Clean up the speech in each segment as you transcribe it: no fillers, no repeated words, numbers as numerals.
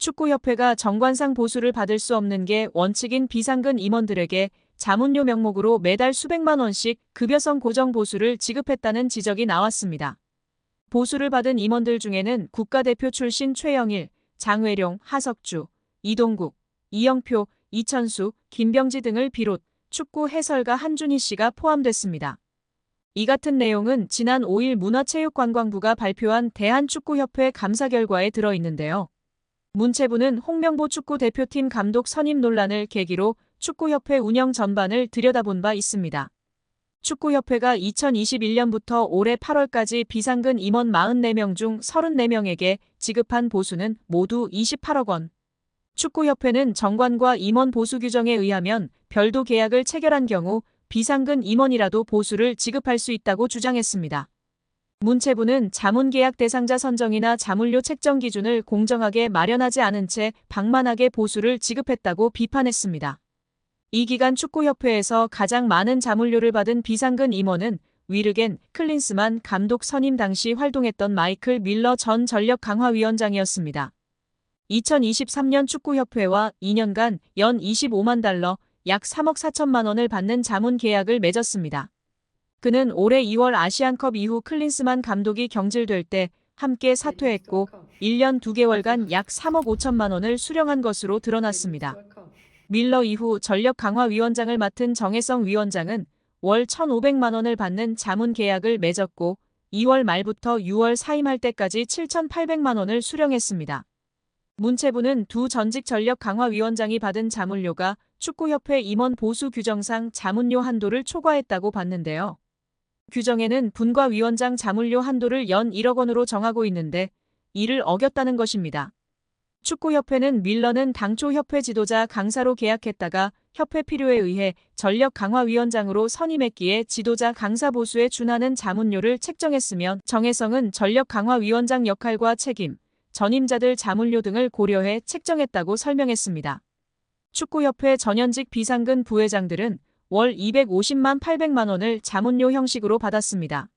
축구협회가 정관상 보수를 받을 수 없는 게 원칙인 비상근 임원들에게 자문료 명목으로 매달 수백만 원씩 급여성 고정 보수를 지급했다는 지적이 나왔습니다. 보수를 받은 임원들 중에는 국가대표 출신 최영일, 장회룡, 하석주, 이동국, 이영표, 이천수, 김병지 등을 비롯 축구 해설가 한준희 씨가 포함됐습니다. 이 같은 내용은 지난 5일 문화체육관광부가 발표한 대한축구협회 감사 결과에 들어있는데요. 문체부는 홍명보 축구대표팀 감독 선임 논란을 계기로 축구협회 운영 전반을 들여다본 바 있습니다. 축구협회가 2021년부터 올해 8월까지 비상근 임원 44명 중 34명에게 지급한 보수는 모두 28억 원. 축구협회는 정관과 임원 보수 규정에 의하면 별도 계약을 체결한 경우 비상근 임원이라도 보수를 지급할 수 있다고 주장했습니다. 문체부는 자문계약 대상자 선정이나 자문료 책정 기준을 공정하게 마련하지 않은 채 방만하게 보수를 지급했다고 비판했습니다. 이 기간 축구협회에서 가장 많은 자문료를 받은 비상근 임원은 위르겐 클린스만 감독 선임 당시 활동했던 마이클 밀러 전 전력강화위원장이었습니다. 2023년 축구협회와 2년간 연 25만 달러, 약 3억 4천만 원을 받는 자문 계약을 맺었습니다. 그는 올해 2월 아시안컵 이후 클린스만 감독이 경질될 때 함께 사퇴했고 1년 2개월간 약 3억 5천만 원을 수령한 것으로 드러났습니다. 밀러 이후 전력강화위원장을 맡은 정혜성 위원장은 월 1,500만 원을 받는 자문 계약을 맺었고 2월 말부터 6월 사임할 때까지 7,800만 원을 수령했습니다. 문체부는 두 전직 전력강화위원장이 받은 자문료가 축구협회 임원 보수 규정상 자문료 한도를 초과했다고 봤는데요. 규정에는 분과위원장 자문료 한도를 연 1억 원으로 정하고 있는데 이를 어겼다는 것입니다. 축구협회는 밀러는 당초 협회 지도자 강사로 계약했다가 협회 필요에 의해 전력강화위원장으로 선임했기에 지도자 강사 보수에 준하는 자문료를 책정했으며 정혜성은 전력강화위원장 역할과 책임, 전임자들 자문료 등을 고려해 책정했다고 설명했습니다. 축구협회 전현직 비상근 부회장들은 월 250만 800만 원을 자문료 형식으로 받았습니다.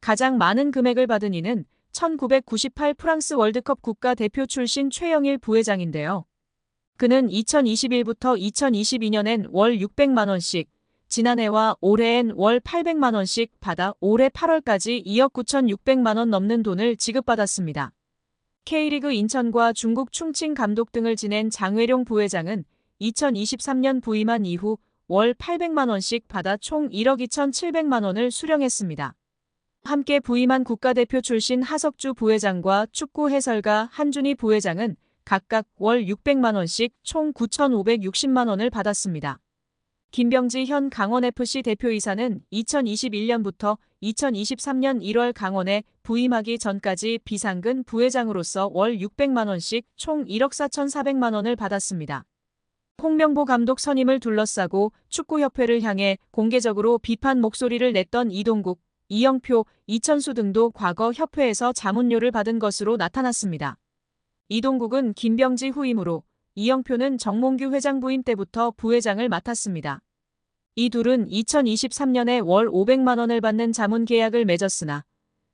가장 많은 금액을 받은 이는 1998 프랑스 월드컵 국가대표 출신 최영일 부회장인데요. 그는 2021부터 2022년엔 월 600만 원씩, 지난해와 올해엔 월 800만 원씩 받아 올해 8월까지 2억 9,600만 원 넘는 돈을 지급받았습니다. K리그 인천과 중국 충칭 감독 등을 지낸 장회룡 부회장은 2023년 부임한 이후 월 800만 원씩 받아 총 1억 2,700만 원을 수령했습니다. 함께 부임한 국가대표 출신 하석주 부회장과 축구 해설가 한준희 부회장은 각각 월 600만 원씩 총 9,560만 원을 받았습니다. 김병지 현 강원FC 대표이사는 2021년부터 2023년 1월 강원에 부임하기 전까지 비상근 부회장으로서 월 600만 원씩 총 1억 4,400만 원을 받았습니다. 홍명보 감독 선임을 둘러싸고 축구협회를 향해 공개적으로 비판 목소리를 냈던 이동국, 이영표, 이천수 등도 과거 협회에서 자문료를 받은 것으로 나타났습니다. 이동국은 김병지 후임으로, 이영표는 정몽규 회장 부임 때부터 부회장을 맡았습니다. 이 둘은 2023년에 월 500만 원을 받는 자문 계약을 맺었으나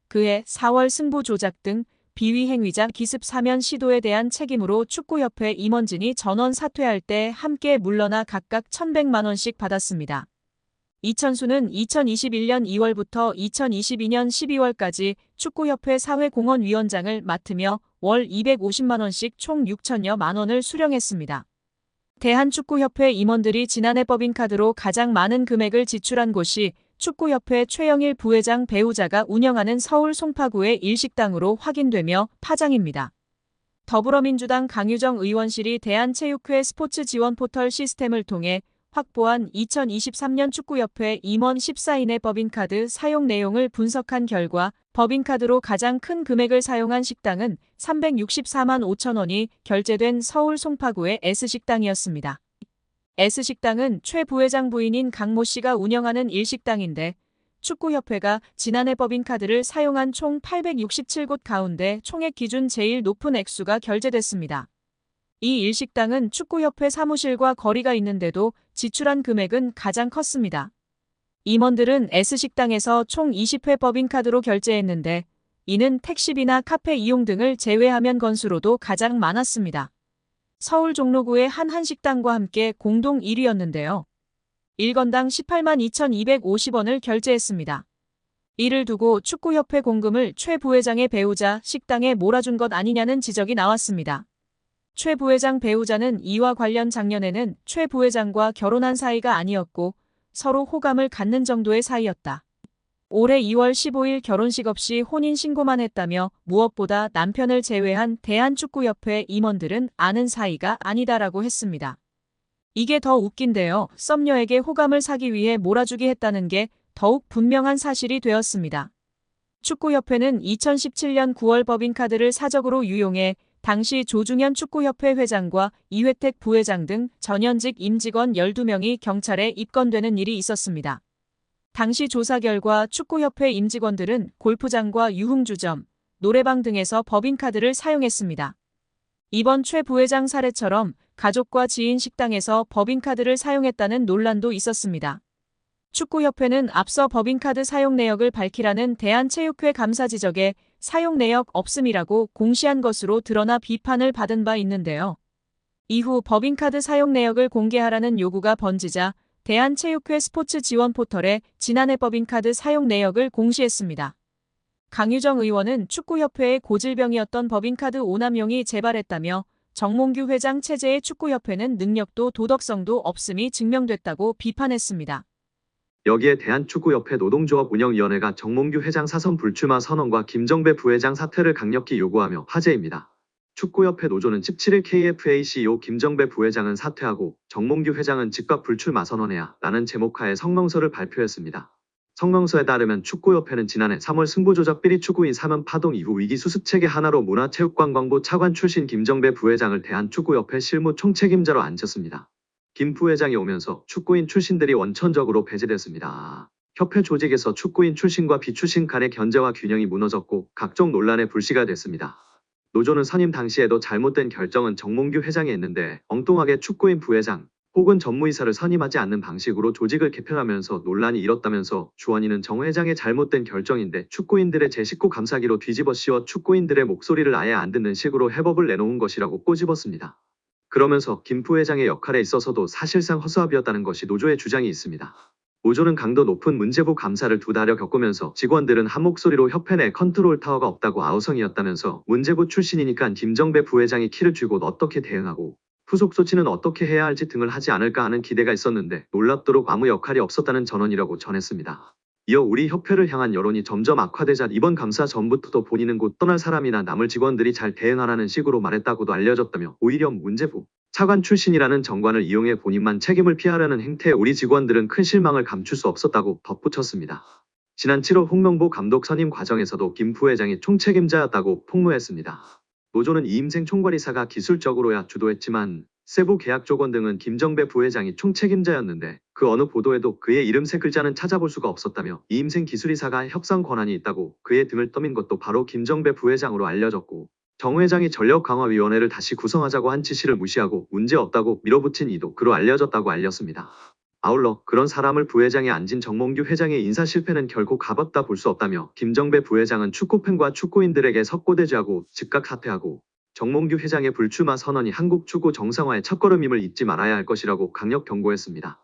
그해 4월 승부 조작 등 비위 행위자 기습 사면 시도에 대한 책임으로 축구협회 임원진이 전원 사퇴할 때 함께 물러나 각각 1,100만 원씩 받았습니다. 이천수는 2021년 2월부터 2022년 12월까지 축구협회 사회공헌위원장을 맡으며 월 250만 원씩 총 6천여만 원을 수령했습니다. 대한축구협회 임원들이 지난해 법인카드로 가장 많은 금액을 지출한 곳이 축구협회 최영일 부회장 배우자가 운영하는 서울 송파구의 일식당으로 확인되며 파장입니다. 더불어민주당 강유정 의원실이 대한체육회 스포츠 지원 포털 시스템을 통해 확보한 2023년 축구협회 임원 14인의 법인카드 사용 내용을 분석한 결과 법인카드로 가장 큰 금액을 사용한 식당은 364만 5천 원이 결제된 서울 송파구의 S식당이었습니다. S식당은 최 부회장 부인인 강모 씨가 운영하는 일식당인데 축구협회가 지난해 법인카드를 사용한 총 867곳 가운데 총액 기준 제일 높은 액수가 결제됐습니다. 이 일식당은 축구협회 사무실과 거리가 있는데도 지출한 금액은 가장 컸습니다. 임원들은 S식당에서 총 20회 법인카드로 결제했는데 이는 택시비나 카페 이용 등을 제외하면 건수로도 가장 많았습니다. 서울 종로구의 한 한식당과 함께 공동 1위였는데요. 1건당 18만 2,250원을 결제했습니다. 이를 두고 축구협회 공금을 최 부회장의 배우자 식당에 몰아준 것 아니냐는 지적이 나왔습니다. 최 부회장 배우자는 이와 관련 작년에는 최 부회장과 결혼한 사이가 아니었고 서로 호감을 갖는 정도의 사이였다. 올해 2월 15일 결혼식 없이 혼인신고만 했다며 무엇보다 남편을 제외한 대한축구협회 임원들은 아는 사이가 아니다라고 했습니다. 이게 더 웃긴데요. 썸녀에게 호감을 사기 위해 몰아주기 했다는 게 더욱 분명한 사실이 되었습니다. 축구협회는 2017년 9월 법인카드를 사적으로 유용해 당시 조중현 축구협회 회장과 이회택 부회장 등 전현직 임직원 12명이 경찰에 입건되는 일이 있었습니다. 당시 조사 결과 축구협회 임직원들은 골프장과 유흥주점, 노래방 등에서 법인카드를 사용했습니다. 이번 최 부회장 사례처럼 가족과 지인 식당에서 법인카드를 사용했다는 논란도 있었습니다. 축구협회는 앞서 법인카드 사용 내역을 밝히라는 대한체육회 감사 지적에 사용 내역 없음이라고 공시한 것으로 드러나 비판을 받은 바 있는데요. 이후 법인카드 사용 내역을 공개하라는 요구가 번지자 대한체육회 스포츠 지원 포털에 지난해 법인카드 사용 내역을 공시했습니다. 강유정 의원은 축구협회의 고질병이었던 법인카드 오남용이 재발했다며 정몽규 회장 체제의 축구협회는 능력도 도덕성도 없음이 증명됐다고 비판했습니다. 여기에 대한축구협회 노동조합운영위원회가 정몽규 회장 사선 불출마 선언과 김정배 부회장 사퇴를 강력히 요구하며 화제입니다. 축구협회 노조는 17일 KFA CEO 김정배 부회장은 사퇴하고 정몽규 회장은 즉각 불출마 선언해야 라는 제목하에 성명서를 발표했습니다. 성명서에 따르면 축구협회는 지난해 3월 승부조작 비리 추구인 사면 파동 이후 위기 수습체계 하나로 문화체육관광부 차관 출신 김정배 부회장을 대한축구협회 실무 총책임자로 앉혔습니다. 김 부회장이 오면서 축구인 출신들이 원천적으로 배제됐습니다. 협회 조직에서 축구인 출신과 비출신 간의 견제와 균형이 무너졌고 각종 논란의 불씨가 됐습니다. 노조는 선임 당시에도 잘못된 결정은 정몽규 회장이 했는데 엉뚱하게 축구인 부회장 혹은 전무이사를 선임하지 않는 방식으로 조직을 개편하면서 논란이 일었다면서 주원이는 정 회장의 잘못된 결정인데 축구인들의 제19 감사기로 뒤집어 씌워 축구인들의 목소리를 아예 안 듣는 식으로 해법을 내놓은 것이라고 꼬집었습니다. 그러면서 김 부회장의 역할에 있어서도 사실상 허수아비였다는 것이 노조의 주장이 있습니다. 노조는 강도 높은 문제부 감사를 2달여 겪으면서 직원들은 한 목소리로 협회 내 컨트롤 타워가 없다고 아우성이었다면서 문제부 출신이니까 김정배 부회장이 키를 쥐고 어떻게 대응하고 후속 조치는 어떻게 해야 할지 등을 하지 않을까 하는 기대가 있었는데 놀랍도록 아무 역할이 없었다는 전언이라고 전했습니다. 이어 우리 협회를 향한 여론이 점점 악화되자 이번 감사 전부터도 본인은 곧 떠날 사람이나 남을 직원들이 잘 대응하라는 식으로 말했다고도 알려졌다며 오히려 문제부 차관 출신이라는 정관을 이용해 본인만 책임을 피하려는 행태에 우리 직원들은 큰 실망을 감출 수 없었다고 덧붙였습니다. 지난 7월 홍명보 감독 선임 과정에서도 김 부회장이 총책임자였다고 폭로했습니다. 노조는 이임생 총괄이사가 기술적으로야 주도했지만 세부 계약 조건 등은 김정배 부회장이 총책임자였는데 그 어느 보도에도 그의 이름 세 글자는 찾아볼 수가 없었다며 이임생 기술이사가 협상 권한이 있다고 그의 등을 떠민 것도 바로 김정배 부회장으로 알려졌고 정 회장이 전력강화위원회를 다시 구성하자고 한 지시를 무시하고 문제없다고 밀어붙인 이도 그로 알려졌다고 알렸습니다. 아울러 그런 사람을 부회장에 앉힌 정몽규 회장의 인사 실패는 결코 가볍다 볼 수 없다며 김정배 부회장은 축구팬과 축구인들에게 석고대죄하고 즉각 사퇴하고 정몽규 회장의 불출마 선언이 한국 축구 정상화의 첫걸음임을 잊지 말아야 할 것이라고 강력 경고했습니다.